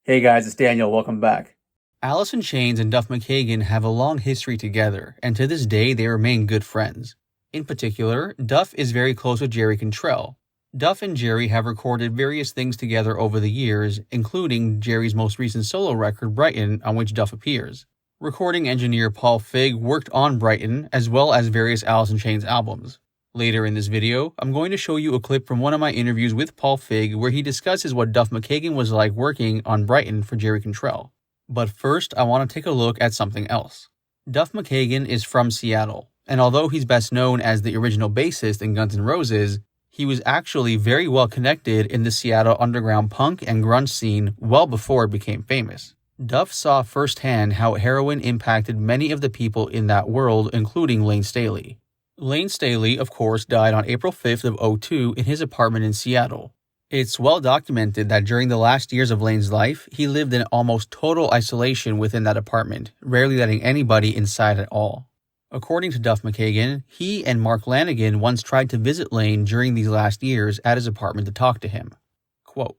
Hey guys, it's Daniel. Welcome back. Alice in Chains and Duff McKagan have a long history together, and to this day they remain good friends. In particular, Duff is very close with Jerry Cantrell. Duff and Jerry have recorded various things together over the years, including Jerry's most recent solo record, Brighton, on which Duff appears. Recording engineer Paul Fig worked on Brighton, as well as various Alice in Chains albums. Later in this video, I'm going to show you a clip from one of my interviews with Paul Fig where he discusses what Duff McKagan was like working on Brighton for Jerry Cantrell. But first, I want to take a look at something else. Duff McKagan is from Seattle, and although he's best known as the original bassist in Guns N' Roses, he was actually very well connected in the Seattle underground punk and grunge scene well before it became famous. Duff saw firsthand how heroin impacted many of the people in that world, including LAYNE STALEY. LAYNE STALEY, of course, died on April 5th of 2002 in his apartment in Seattle. It's well documented that during the last years of Layne's life, he lived in almost total isolation within that apartment, rarely letting anybody inside at all. According to Duff McKagan, he and Mark Lanegan once tried to visit Layne during these last years at his apartment to talk to him. Quote,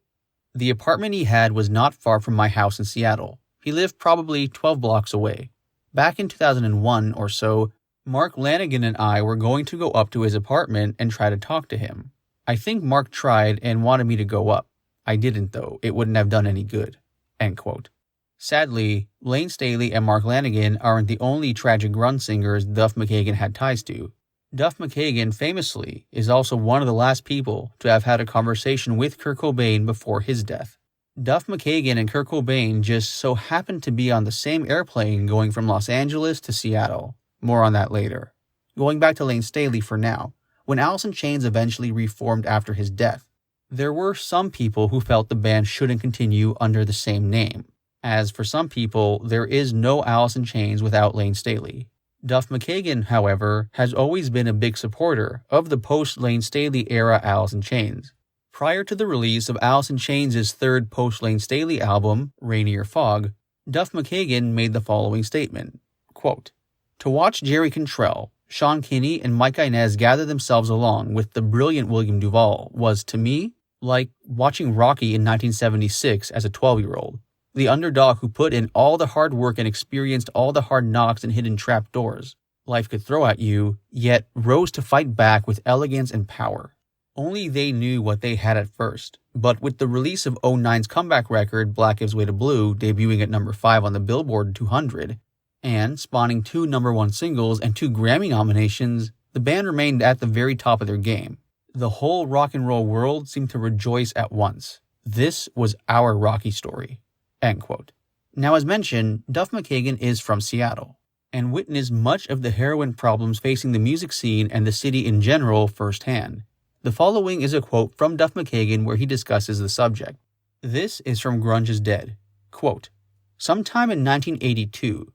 "The apartment he had was not far from my house in Seattle. He lived probably 12 blocks away. Back in 2001 or so, Mark Lanegan and I were going to go up to his apartment and try to talk to him. I think Mark tried and wanted me to go up. I didn't though. It wouldn't have done any good." End quote. Sadly, LAYNE STALEY and Mark Lanegan aren't the only tragic grunge singers Duff McKagan had ties to. Duff McKagan, famously, is also one of the last people to have had a conversation with Kurt Cobain before his death. Duff McKagan and Kurt Cobain just so happened to be on the same airplane going from Los Angeles to Seattle. More on that later. Going back to LAYNE STALEY for now, when Alice in Chains eventually reformed after his death, there were some people who felt the band shouldn't continue under the same name, as for some people, there is no Alice in Chains without LAYNE STALEY. Duff McKagan, however, has always been a big supporter of the post-LAYNE STALEY era Alice in Chains. Prior to the release of Alice in Chains' third post-LAYNE STALEY album, Rainier Fog, Duff McKagan made the following statement, quote, "To watch Jerry Cantrell, Sean Kinney, and Mike Inez gather themselves along with the brilliant William DuVall was, to me, like watching Rocky in 1976 as a 12-year-old. The underdog who put in all the hard work and experienced all the hard knocks and hidden trap doors life could throw at you, yet rose to fight back with elegance and power. Only they knew what they had at first, but with the release of 2009's comeback record Black Gives Way to Blue debuting at number 5 on the Billboard 200, and spawning 2 #1 singles and 2 Grammy nominations, the band remained at the very top of their game. The whole rock and roll world seemed to rejoice at once. This was our Rocky story." End quote. Now, as mentioned, Duff McKagan is from Seattle, and witnessed much of the heroin problems facing the music scene and the city in general firsthand. The following is a quote from Duff McKagan where he discusses the subject. This is from Grunge is Dead. Quote, "Sometime in 1982,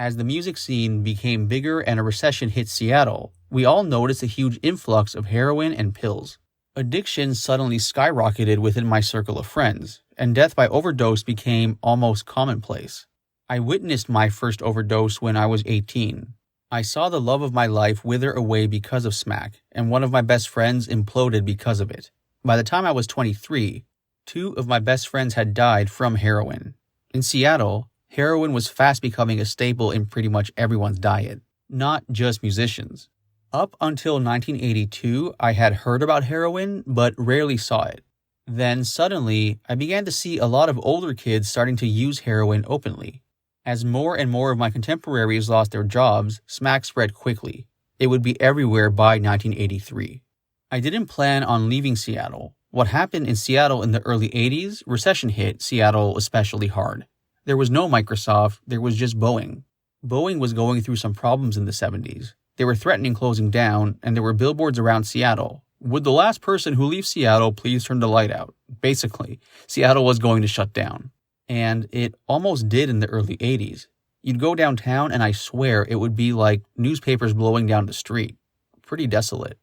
as the music scene became bigger and a recession hit Seattle, we all noticed a huge influx of heroin and pills. Addiction suddenly skyrocketed within my circle of friends, and death by overdose became almost commonplace. I witnessed my first overdose when I was 18. I saw the love of my life wither away because of smack, and one of my best friends imploded because of it. By the time I was 23, 2 of my best friends had died from heroin. In Seattle, heroin was fast becoming a staple in pretty much everyone's diet, not just musicians. Up until 1982, I had heard about heroin, but rarely saw it. Then, suddenly, I began to see a lot of older kids starting to use heroin openly. As more and more of my contemporaries lost their jobs, smack spread quickly. It would be everywhere by 1983. I didn't plan on leaving Seattle. What happened in Seattle in the early 80s, recession hit Seattle especially hard. There was no Microsoft, there was just Boeing. Boeing was going through some problems in the 70s. They were threatening closing down, and there were billboards around Seattle. Would the last person who leaves Seattle please turn the light out? Basically, Seattle was going to shut down. And it almost did in the early 80s. You'd go downtown and I swear it would be like newspapers blowing down the street. Pretty desolate.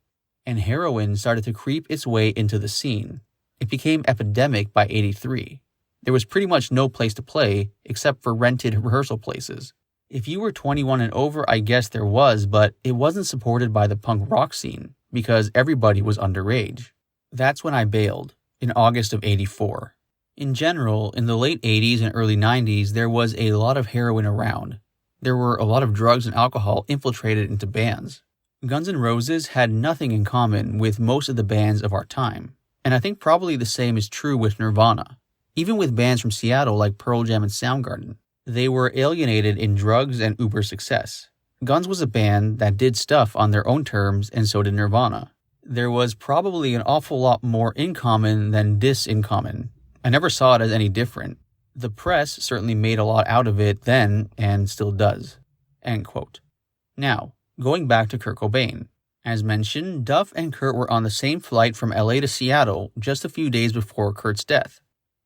And heroin started to creep its way into the scene. It became epidemic by 83. There was pretty much no place to play except for rented rehearsal places. If you were 21 and over, I guess there was, but it wasn't supported by the punk rock scene because everybody was underage. That's when I bailed, in August of 84. In general, in the late 80s and early 90s, there was a lot of heroin around. There were a lot of drugs and alcohol infiltrated into bands. Guns N' Roses had nothing in common with most of the bands of our time, and I think probably the same is true with Nirvana. Even with bands from Seattle like Pearl Jam and Soundgarden, they were alienated in drugs and uber success. Guns was a band that did stuff on their own terms, and so did Nirvana. There was probably an awful lot more in common than dis in common. I never saw it as any different. The press certainly made a lot out of it then, and still does." End quote. Now, going back to Kurt Cobain. As mentioned, Duff and Kurt were on the same flight from LA to Seattle just a few days before Kurt's death.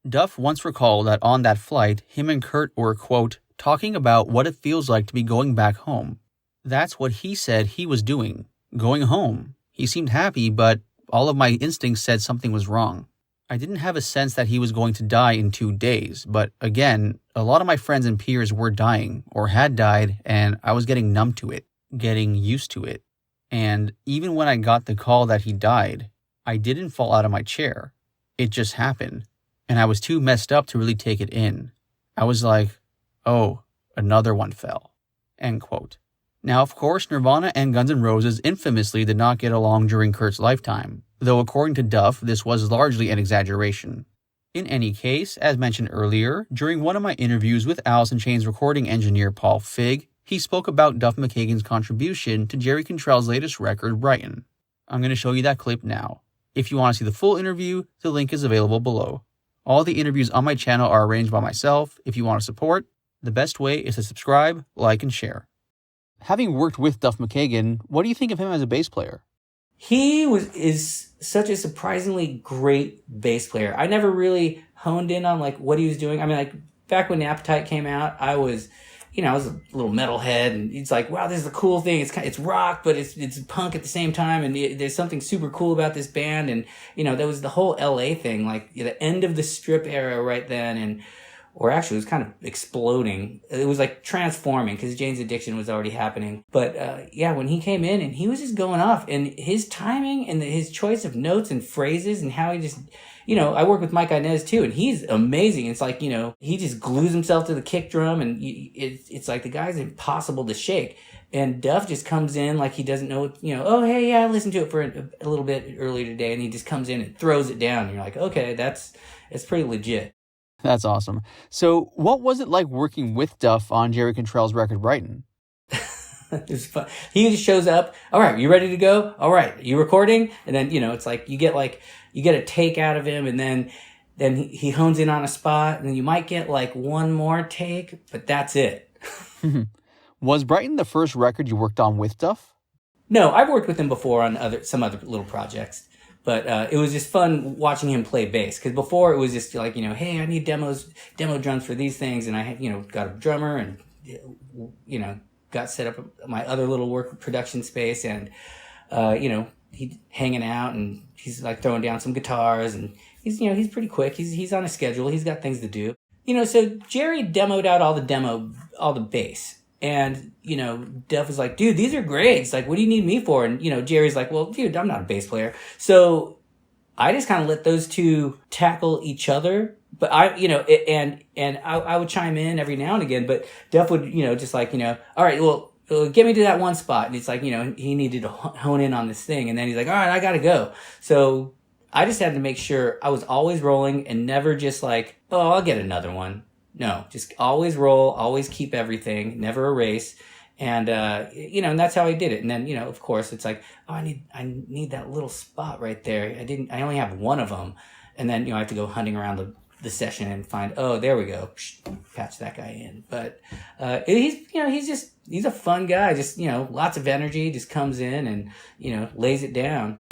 Duff once recalled that on that flight, him and Kurt were, quote, talking about what it feels like to be going back home. That's what he said he was doing, going home. He seemed happy, but all of my instincts said something was wrong. I didn't have a sense that he was going to die in 2 days, but again, a lot of my friends and peers were dying or had died, and I was getting numb to it, getting used to it. And even when I got the call that he died, I didn't fall out of my chair. It just happened, and I was too messed up to really take it in. I was like, oh, another one fell. End quote. Now, of course, Nirvana and Guns N' Roses infamously did not get along during Kurt's lifetime, though according to Duff, this was largely an exaggeration. In any case, as mentioned earlier, during one of my interviews with Alice in Chains recording engineer Paul Fig, he spoke about Duff McKagan's contribution to Jerry Cantrell's latest record, Brighton. I'm going to show you that clip now. If you want to see the full interview, the link is available below. All the interviews on my channel are arranged by myself. If you want to support, the best way is to subscribe, like, and share. Having worked with Duff McKagan, what do you think of him as a bass player? He is such a surprisingly great bass player. I never really honed in on like what he was doing. I mean, like back when Appetite came out, I was a little metalhead, and it's like, wow, this is a cool thing. It's rock, but it's punk at the same time, and there's something super cool about this band. And there was the whole LA thing, like the end of the strip era right then, or actually it was kind of exploding. It was like transforming because Jane's Addiction was already happening. But when he came in and he was just going off, and his timing and his choice of notes and phrases and how he just, I work with Mike Inez too, and he's amazing. It's like, he just glues himself to the kick drum, and it's like the guy's impossible to shake. And Duff just comes in like he doesn't know, oh, hey, yeah, I listened to it for a little bit earlier today, and he just comes in and throws it down. And you're like, okay, it's pretty legit. That's awesome. So what was it like working with Duff on Jerry Cantrell's record, Brighton? It was fun. He just shows up. All right, you ready to go? All right, you recording? And then, it's like you get a take out of him, and then he hones in on a spot, and then you might get like one more take, but that's it. Was Brighton the first record you worked on with Duff? No, I've worked with him before on some other little projects. But it was just fun watching him play bass, because before it was just like, hey, I need demo drums for these things, and I had, got a drummer and, got set up my other little work production space, and, he's hanging out, and he's like throwing down some guitars, and he's pretty quick. He's on a schedule. He's got things to do. So Jerry demoed out all the bass. And, Duff was like, dude, these are great. It's like, what do you need me for? And, Jerry's like, well, dude, I'm not a bass player. So I just kind of let those two tackle each other. But I would chime in every now and again, but Duff would, just like, all right, well, get me to that one spot. And it's like, he needed to hone in on this thing. And then he's like, all right, I got to go. So I just had to make sure I was always rolling and never just like, oh, I'll get another one. No, just always roll, always keep everything, never erase. And, and that's how I did it. And then, of course it's like, oh, I need that little spot right there. I only have one of them. And then, I have to go hunting around the session and find, oh, there we go. Patch that guy in. But, he's a fun guy. Just, lots of energy, just comes in and, lays it down.